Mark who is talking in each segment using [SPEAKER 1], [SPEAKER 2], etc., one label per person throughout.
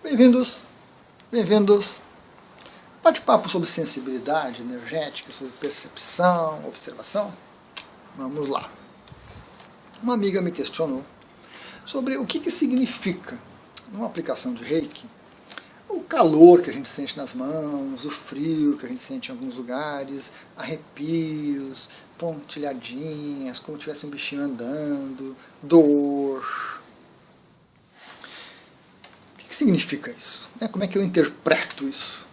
[SPEAKER 1] Bem-vindos, bem-vindos. Bate-papo sobre sensibilidade energética, sobre percepção, observação. Vamos lá. Uma amiga me questionou sobre o que significa, numa aplicação de Reiki, o calor que a gente sente nas mãos, o frio que a gente sente em alguns lugares, arrepios, pontilhadinhas, como se tivesse um bichinho andando, dor. O que significa isso? Como é que eu interpreto isso?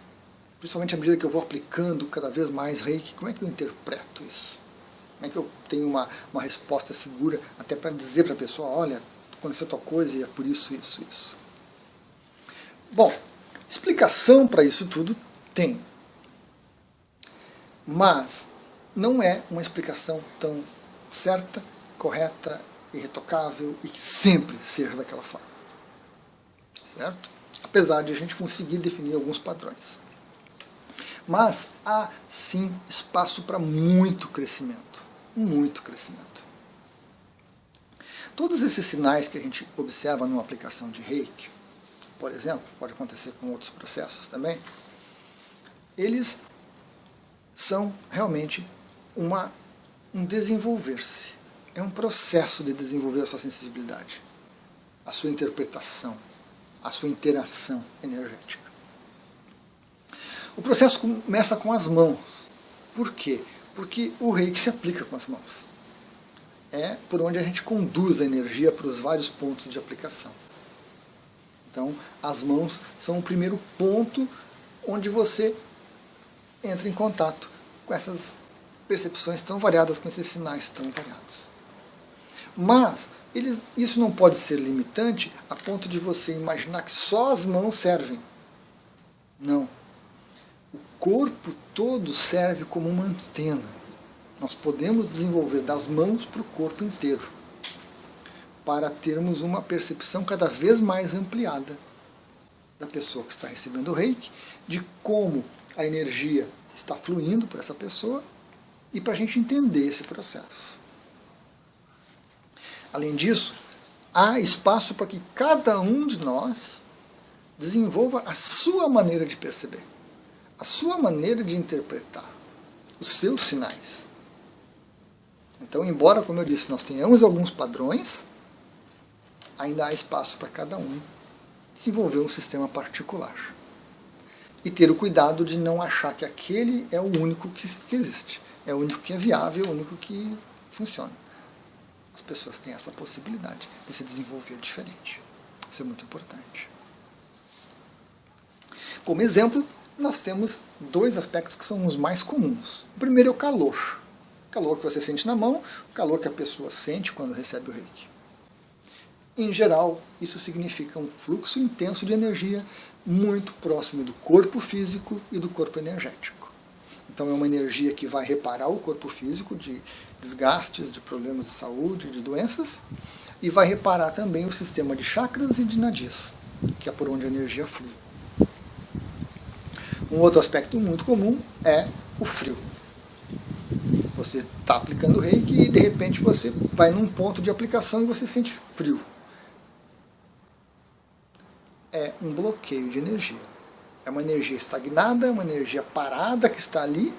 [SPEAKER 1] Principalmente à medida que eu vou aplicando cada vez mais Reiki, como é que eu interpreto isso? Como é que eu tenho uma resposta segura até para dizer para a pessoa, olha, aconteceu tal coisa e é por isso, isso, isso. Bom, explicação para isso tudo tem. Mas não é uma explicação tão certa, correta, irretocável e que sempre seja daquela forma. Certo? Apesar de a gente conseguir definir alguns padrões. Mas há sim espaço para muito crescimento. Muito crescimento. Todos esses sinais que a gente observa numa aplicação de Reiki, por exemplo, pode acontecer com outros processos também, eles são realmente um desenvolver-se. É um processo de desenvolver a sua sensibilidade, a sua interpretação, a sua interação energética. O processo começa com as mãos. Por quê? Porque o Reiki se aplica com as mãos. É por onde a gente conduz a energia para os vários pontos de aplicação. Então, as mãos são o primeiro ponto onde você entra em contato com essas percepções tão variadas, com esses sinais tão variados. Mas isso não pode ser limitante a ponto de você imaginar que só as mãos servem. Não. O corpo todo serve como uma antena. Nós podemos desenvolver das mãos para o corpo inteiro, para termos uma percepção cada vez mais ampliada da pessoa que está recebendo o Reiki, de como a energia está fluindo para essa pessoa e para a gente entender esse processo. Além disso, há espaço para que cada um de nós desenvolva a sua maneira de perceber, a sua maneira de interpretar, os seus sinais. Então, embora, como eu disse, nós tenhamos alguns padrões, ainda há espaço para cada um desenvolver um sistema particular. E ter o cuidado de não achar que aquele é o único que existe, é o único que é viável, é o único que funciona. As pessoas têm essa possibilidade de se desenvolver diferente. Isso é muito importante. Como exemplo, nós temos dois aspectos que são os mais comuns. O primeiro é o calor. O calor que você sente na mão, o calor que a pessoa sente quando recebe o Reiki. Em geral, isso significa um fluxo intenso de energia muito próximo do corpo físico e do corpo energético. Então é uma energia que vai reparar o corpo físico de desgastes, de problemas de saúde, de doenças, e vai reparar também o sistema de chakras e de nadis, que é por onde a energia flui. Um outro aspecto muito comum é o frio. Você está aplicando o Reiki e de repente você vai num ponto de aplicação e você sente frio. É um bloqueio de energia. É uma energia estagnada, uma energia parada que está ali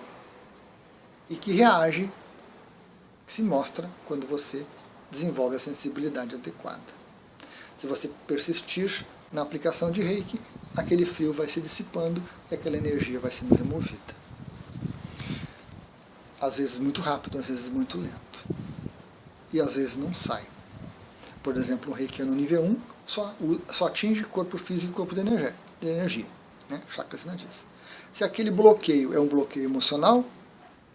[SPEAKER 1] e que reage, que se mostra quando você desenvolve a sensibilidade adequada. Se você persistir na aplicação de Reiki, aquele frio vai se dissipando e aquela energia vai sendo removida. Às vezes muito rápido, às vezes muito lento. E às vezes não sai. Por exemplo, um reikiano nível 1 só atinge corpo físico e corpo de energia, né? Chakras e nadis. Se aquele bloqueio é um bloqueio emocional,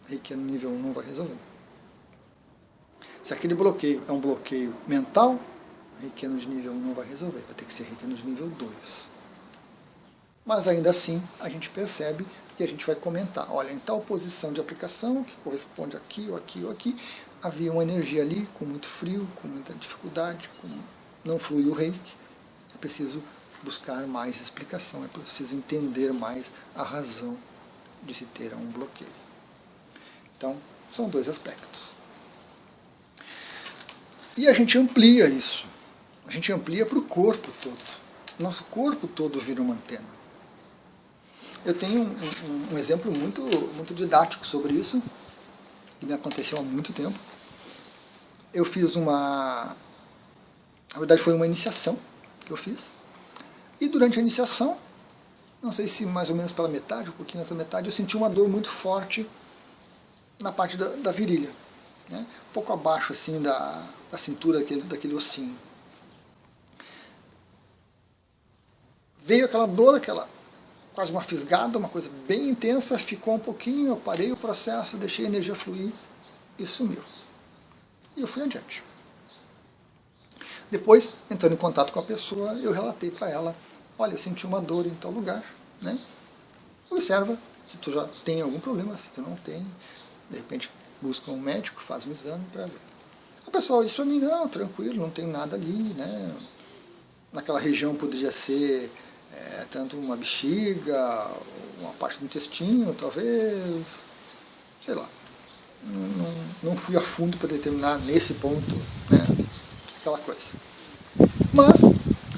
[SPEAKER 1] reikiano nível 1 não vai resolver. Se aquele bloqueio é um bloqueio mental, reikiano de nível 1 não vai resolver, vai ter que ser reikiano de nível 2. Mas ainda assim, a gente percebe que a gente vai comentar, olha, em tal posição de aplicação, que corresponde aqui ou aqui ou aqui, havia uma energia ali com muito frio, com muita dificuldade, não flui o Reiki. É preciso buscar mais explicação, é preciso entender mais a razão de se ter um bloqueio. Então, são dois aspectos. E a gente amplia isso. A gente amplia para o corpo todo. nosso corpo todo vira uma antena. Eu tenho um exemplo muito didático sobre isso, que me aconteceu há muito tempo. Eu fiz na verdade foi uma iniciação que eu fiz, e durante a iniciação, não sei se mais ou menos pela metade, um pouquinho antes da metade, eu senti uma dor muito forte na parte da virilha, né? Um pouco abaixo assim da cintura daquele ossinho. Veio aquela dor, quase uma fisgada, uma coisa bem intensa, ficou um pouquinho, eu parei o processo, deixei a energia fluir e sumiu. E eu fui adiante. Depois, entrando em contato com a pessoa, eu relatei para ela, olha, eu senti uma dor em tal lugar, né? Observa se tu já tem algum problema, se tu não tem, de repente busca um médico, faz um exame para ver. A pessoa disse para mim, não, tranquilo, não tem nada ali, né? Naquela região poderia ser tanto uma bexiga, uma parte do intestino, talvez, sei lá. Não fui a fundo para determinar nesse ponto, né, aquela coisa. Mas,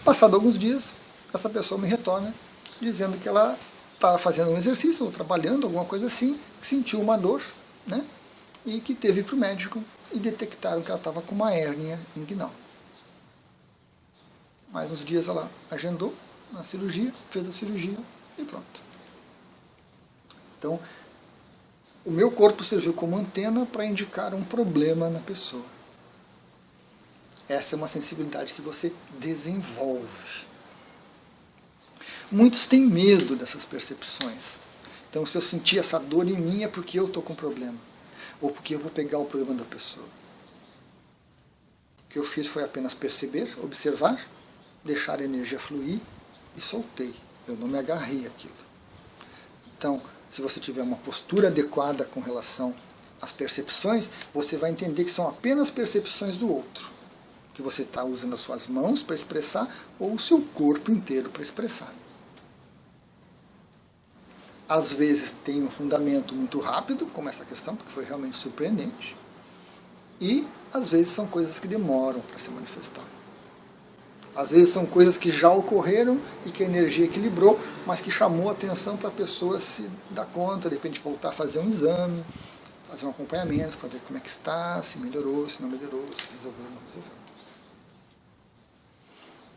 [SPEAKER 1] passado alguns dias, essa pessoa me retorna dizendo que ela estava fazendo um exercício, ou trabalhando, alguma coisa assim, sentiu uma dor, né, e que teve para o médico e detectaram que ela estava com uma hérnia inguinal. Mais uns dias ela agendou na cirurgia, fez a cirurgia e pronto. Então, o meu corpo serviu como antena para indicar um problema na pessoa. Essa é uma sensibilidade que você desenvolve. Muitos têm medo dessas percepções. Então, se eu sentir essa dor em mim é porque eu estou com problema. Ou porque eu vou pegar o problema da pessoa. O que eu fiz foi apenas perceber, observar, deixar a energia fluir e soltei. Eu não me agarrei àquilo. Então, se você tiver uma postura adequada com relação às percepções, você vai entender que são apenas percepções do outro. Que você está usando as suas mãos para expressar ou o seu corpo inteiro para expressar. Às vezes tem um fundamento muito rápido, como essa questão, porque foi realmente surpreendente. E às vezes são coisas que demoram para se manifestar. Às vezes são coisas que já ocorreram e que a energia equilibrou, mas que chamou a atenção para a pessoa se dar conta, de repente voltar a fazer um exame, fazer um acompanhamento para ver como é que está, se melhorou, se não melhorou, se resolveu ou não resolveu.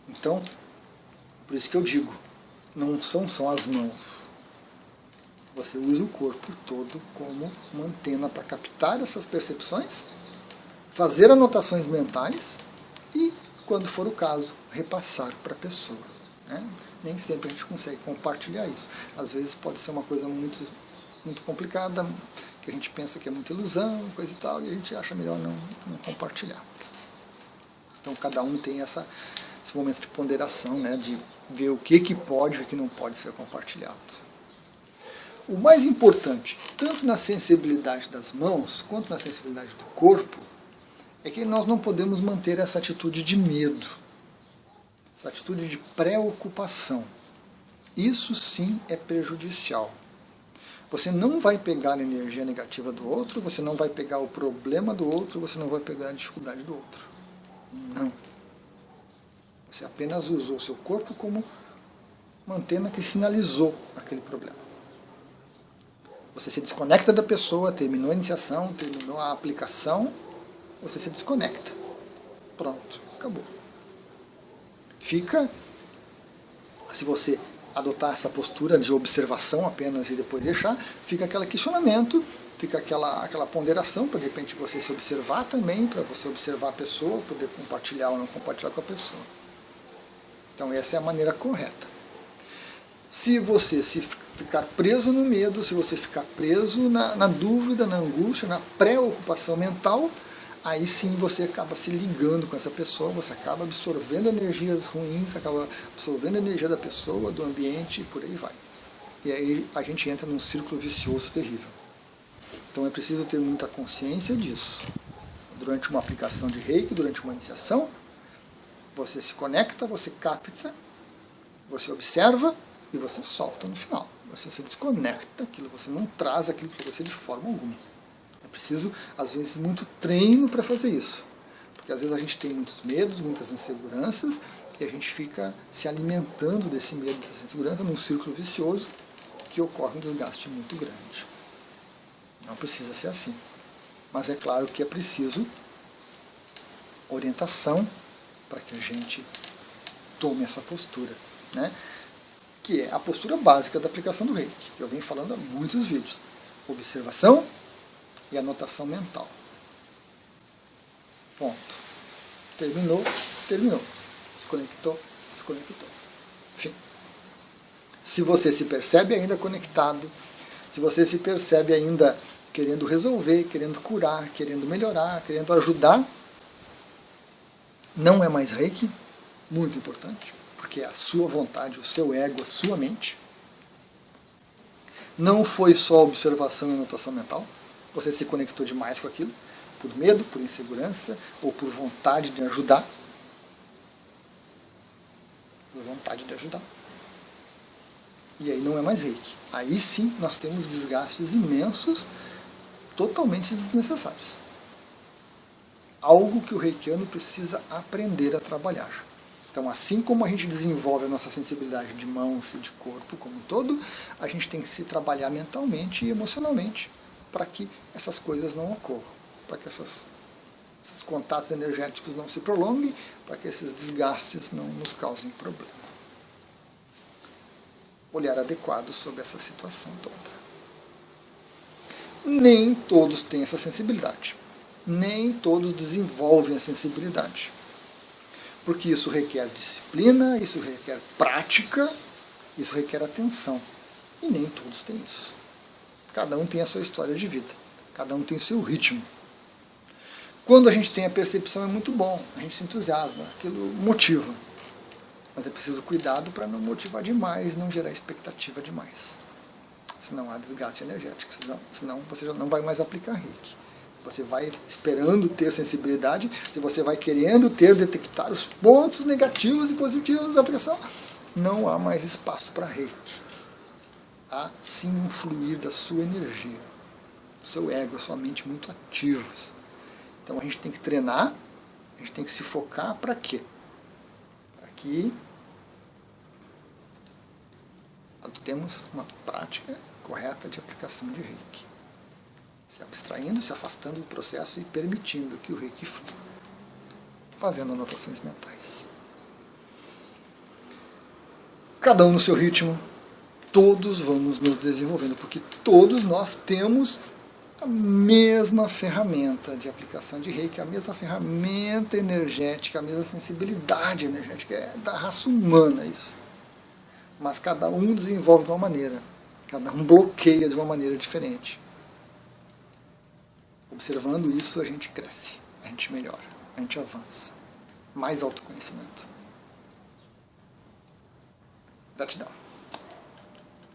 [SPEAKER 1] Então, por isso que eu digo, não são só as mãos. Você usa o corpo todo como uma antena para captar essas percepções, fazer anotações mentais e, quando for o caso, repassar para a pessoa, né? Nem sempre a gente consegue compartilhar isso. Às vezes pode ser uma coisa muito complicada, que a gente pensa que é muita ilusão, coisa e tal, e a gente acha melhor não compartilhar. Então cada um tem esse momento de ponderação, né? De ver o que pode e o que não pode ser compartilhado. O mais importante, tanto na sensibilidade das mãos, quanto na sensibilidade do corpo, é que nós não podemos manter essa atitude de medo, essa atitude de preocupação. Isso sim é prejudicial. Você não vai pegar a energia negativa do outro, você não vai pegar o problema do outro, você não vai pegar a dificuldade do outro. Não. Você apenas usou o seu corpo como uma antena que sinalizou aquele problema. Você se desconecta da pessoa, terminou a iniciação, terminou a aplicação, você se desconecta. Pronto, acabou. Fica, se você adotar essa postura de observação apenas e depois deixar, fica aquele questionamento, fica aquela ponderação para de repente você se observar também, para você observar a pessoa, poder compartilhar ou não compartilhar com a pessoa. Então essa é a maneira correta. Se você ficar preso no medo, se você ficar preso na dúvida, na angústia, na preocupação mental, aí sim você acaba se ligando com essa pessoa, você acaba absorvendo energias ruins, acaba absorvendo a energia da pessoa, do ambiente e por aí vai. E aí a gente entra num círculo vicioso terrível. Então é preciso ter muita consciência disso. Durante uma aplicação de Reiki, durante uma iniciação, você se conecta, você capta, você observa e você solta no final. Você se desconecta daquilo, você não traz aquilo para você de forma alguma. É preciso, às vezes, muito treino para fazer isso. Porque às vezes a gente tem muitos medos, muitas inseguranças, E a gente fica se alimentando desse medo, dessa insegurança, num círculo vicioso que ocorre um desgaste muito grande. Não precisa ser assim. Mas é claro que é preciso orientação para que a gente tome essa postura, né? Que é a postura básica da aplicação do Reiki, que eu venho falando há muitos vídeos. Observação e anotação mental. Ponto. Terminou, terminou. Desconectou, desconectou. Enfim. Se você se percebe ainda conectado, se você se percebe ainda querendo resolver, querendo curar, querendo melhorar, querendo ajudar, não é mais Reiki, muito importante, porque é a sua vontade, o seu ego, a sua mente. Não foi só observação e anotação mental, você se conectou demais com aquilo, por medo, por insegurança, ou por vontade de ajudar. Por vontade de ajudar. E aí não é mais Reiki. Aí sim nós temos desgastes imensos, totalmente desnecessários. Algo que o reikiano precisa aprender a trabalhar. Então, assim como a gente desenvolve a nossa sensibilidade de mãos e de corpo como um todo, a gente tem que se trabalhar mentalmente e emocionalmente para que essas coisas não ocorram, para que esses contatos energéticos não se prolonguem, para que esses desgastes não nos causem problema. Olhar adequado sobre essa situação toda. Nem todos têm essa sensibilidade. Nem todos desenvolvem a sensibilidade. Porque isso requer disciplina, isso requer prática, isso requer atenção. E nem todos têm isso. Cada um tem a sua história de vida. Cada um tem o seu ritmo. Quando a gente tem a percepção é muito bom, a gente se entusiasma, aquilo motiva. Mas é preciso cuidado para não motivar demais, não gerar expectativa demais. Senão há desgaste energético, senão você já não vai mais aplicar Reiki. Você vai esperando ter sensibilidade, se você vai querendo detectar os pontos negativos e positivos da aplicação, não há mais espaço para Reiki. Há sim um fluir da sua energia, seu ego, sua mente muito ativos. Então a gente tem que treinar, a gente tem que se focar para quê? Para que adotemos uma prática correta de aplicação de Reiki. Se abstraindo, se afastando do processo e permitindo que o Reiki flua. Fazendo anotações mentais. Cada um no seu ritmo, todos vamos nos desenvolvendo, porque todos nós temos a mesma ferramenta de aplicação de Reiki, a mesma ferramenta energética, a mesma sensibilidade energética, é da raça humana isso. Mas cada um desenvolve de uma maneira, cada um bloqueia de uma maneira diferente. Observando isso, a gente cresce, a gente melhora, a gente avança. Mais autoconhecimento. Gratidão.